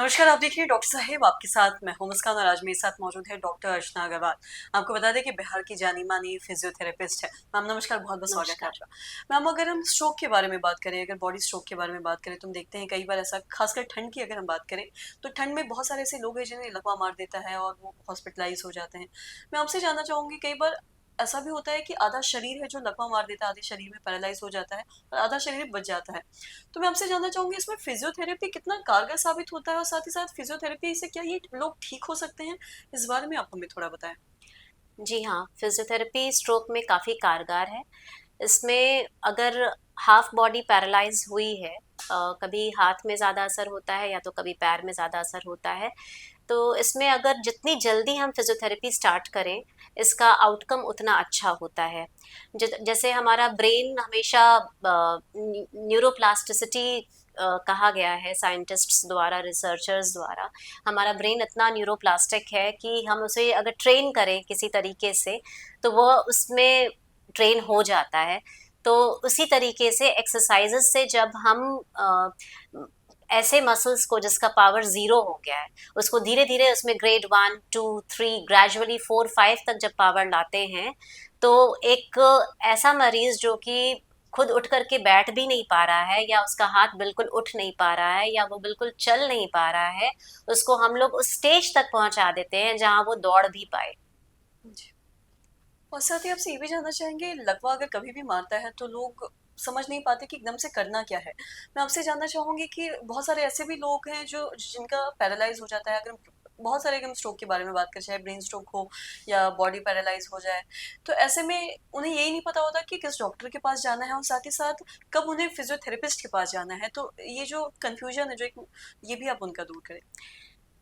नमस्कार, आप देख रहे हैं डॉक्टर साहेब आपके साथ मैं हूं मुस्कान और आज मेरे साथ मौजूद है डॉक्टर अर्चना अग्रवाल। आपको बता दें कि बिहार की जानी-मानी फिजियोथेरेपिस्ट है। मैम नमस्कार, बहुत-बहुत स्वागत है नमस्कार। आपका। मैम अगर हम स्ट्रोक के बारे में बात करें, अगर बॉडी स्ट्रोक के बारे में बात करें तो हम देखते हैं कई बार ऐसा खासकर ठंड की अगर हम बात करें, तो ठंड में बहुत सारे ऐसे लोग हैं जिन्हें लकवा मार देता है और वो हॉस्पिटलाइज़ हो जाते हैं। मैं आपसे जानना चाहूँगी कई बार ऐसा भी होता है कि आधा शरीर है जो लकवा मार देता है, आधे शरीर में पैरालाइज़ हो जाता है और आधा शरीर बच जाता है। तो मैं आपसे जानना चाहूँगी इसमें फिज़ियोथेरेपी कितना कारगर साबित होता है और साथ ही साथ फिज़ियोथेरेपी से क्या ये लोग ठीक हो सकते हैं? इस बारे में आप हमें थोड़ा बताएँ। जी हाँ, फिज़ियोथेरेपी स्ट्रोक में काफ़ी कारगर है। इसमें अगर हाफ बॉडी पैरालाइज़ हुई है, कभी हाथ में ज़्यादा असर होता है या तो कभी पैर में ज़्यादा असर होता है। तो इसमें अगर जितनी जल्दी हम फिज़ियोथेरेपी स्टार्ट करें, इसका आउटकम उतना अच्छा होता है। जैसे हमारा ब्रेन हमेशा न्यूरोप्लास्टिसिटी कहा गया है साइंटिस्ट्स द्वारा, रिसर्चर्स द्वारा। हमारा ब्रेन इतना न्यूरोप्लास्टिक है कि हम उसे अगर ट्रेन करें किसी तरीके से, तो वो उसमें ट्रेन हो जाता है। तो उसी तरीके से एक्सरसाइजेस से जब हम ऐसे मसल्स को जिसका पावर ज़ीरो हो गया है, उसको धीरे-धीरे उसमें ग्रेड 1, 2, 3 ग्रेजुअली 4, 5 तक जब पावर लाते हैं, तो एक ऐसा मरीज़ जो कि खुद उठ कर के बैठ भी नहीं पा रहा है या उसका हाथ बिल्कुल उठ नहीं पा रहा है या वो बिल्कुल चल नहीं पा रहा है, उसको हम लोग उस स्टेज तक पहुँचा देते हैं जहाँ वो दौड़ भी पाए। जी। और साथ ही आपसे ये भी जानना चाहेंगे लकवा अगर कभी भी मारता है तो लोग समझ नहीं पाते कि एकदम से करना क्या है। मैं आपसे जानना चाहूँगी कि बहुत सारे ऐसे भी लोग हैं जो जिनका पैरालाइज़ हो जाता है अगर बहुत सारे अगर हम स्ट्रोक के बारे में बात करें, चाहे ब्रेन स्ट्रोक हो या बॉडी पैरालाइज़ हो जाए, तो ऐसे में उन्हें यही नहीं पता होता कि किस डॉक्टर के पास जाना है और साथ ही साथ कब उन्हें फिज़ियोथेरेपिस्ट के पास जाना है। तो ये जो कन्फ्यूज़न है जो एक ये भी आप उनका दूर करें।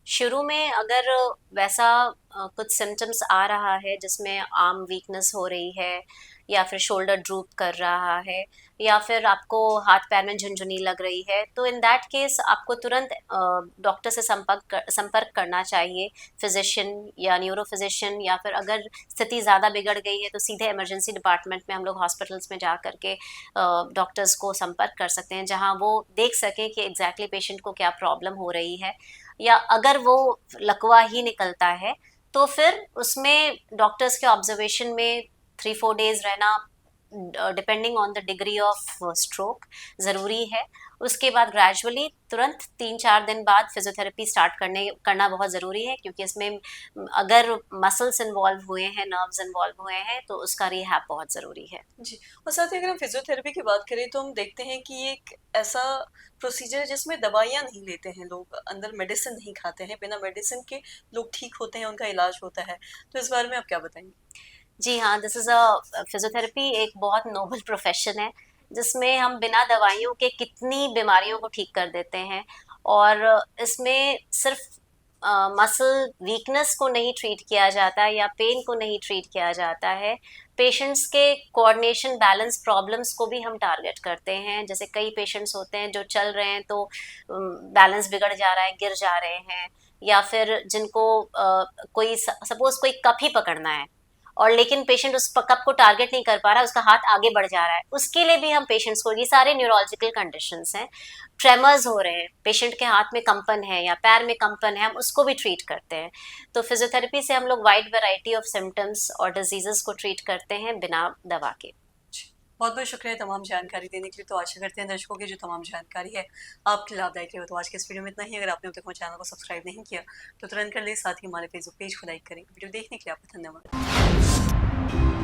शुरू में अगर वैसा कुछ सिम्टम्स आ रहा है जिसमें आर्म वीकनेस हो रही है या फिर शोल्डर ड्रूप कर रहा है या फिर आपको हाथ पैर में झुनझुनी लग रही है, तो इन दैट केस आपको तुरंत डॉक्टर से संपर्क करना चाहिए, फिजिशियन या न्यूरो फिजिशियन, या फिर अगर स्थिति ज़्यादा बिगड़ गई है तो सीधे इमरजेंसी डिपार्टमेंट में हम लोग हॉस्पिटल्स में जा करके डॉक्टर्स को संपर्क कर सकते हैं, जहाँ वो देख सकें कि एग्जैक्टली पेशेंट को क्या प्रॉब्लम हो रही है। या अगर वो लकवा ही निकलता है तो फिर उसमें डॉक्टर्स के ऑब्जर्वेशन में 3-4 डेज रहना, depending on the degree of stroke, ज़रूरी है। उसके बाद ग्रेजुअली तुरंत 3-4 दिन बाद फिजियोथेरेपी स्टार्ट करना बहुत ज़रूरी है, क्योंकि इसमें अगर मसल्स इन्वॉल्व हुए हैं, नर्व्स इन्वॉल्व हुए हैं, तो उसका रिहैब बहुत ज़रूरी है। जी, और साथ ही अगर हम फिज़ियोथेरेपी की बात करें तो हम देखते हैं कि ये एक ऐसा प्रोसीजर है जिसमें दवाइयाँ नहीं लेते हैं लोग, अंदर मेडिसिन नहीं खाते हैं, बिना मेडिसिन के लोग ठीक होते हैं, उनका इलाज होता है। तो इस बारे में आप क्या बताएँगी? जी हाँ, दिस इज़ अ फिज़ियोथेरेपी एक बहुत नोबल प्रोफ़ेशन है, जिसमें हम बिना दवाइयों के कितनी बीमारियों को ठीक कर देते हैं। और इसमें सिर्फ़ मसल वीकनेस को नहीं ट्रीट किया जाता है या पेन को नहीं ट्रीट किया जाता है, पेशेंट्स के कोऑर्डिनेशन बैलेंस प्रॉब्लम्स को भी हम टारगेट करते हैं। जैसे कई पेशेंट्स होते हैं जो चल रहे हैं तो बैलेंस बिगड़ जा रहा है, गिर जा रहे हैं, या फिर जिनको कोई सपोज़ कोई कप ही पकड़ना है और लेकिन पेशेंट उस कप को टारगेट नहीं कर पा रहा है, उसका हाथ आगे बढ़ जा रहा है, उसके लिए भी हम पेशेंट्स को, ये सारे न्यूरोलॉजिकल कंडीशंस हैं, ट्रेमर्स हो रहे हैं, पेशेंट के हाथ में कंपन है या पैर में कंपन है, हम उसको भी ट्रीट करते हैं। तो फिजियोथेरेपी से हम लोग वाइड वैरायटी ऑफ सिम्टम्स और डिजीजेस को ट्रीट करते हैं बिना दवा के। जी, बहुत-बहुत शुक्रिया तमाम जानकारी देने के लिए। तो आशा करते हैं दर्शकों की जो तमाम जानकारी है, आपके लाभदायक रही हो। तो आज के इस वीडियो में इतना ही। अगर आपने अब तक हमारे चैनल को सब्सक्राइब नहीं किया, तो तुरंत कर लें। साथ ही हमारे फेसबुक पेज को लाइक करें। वीडियो देखने के लिए आपका धन्यवाद।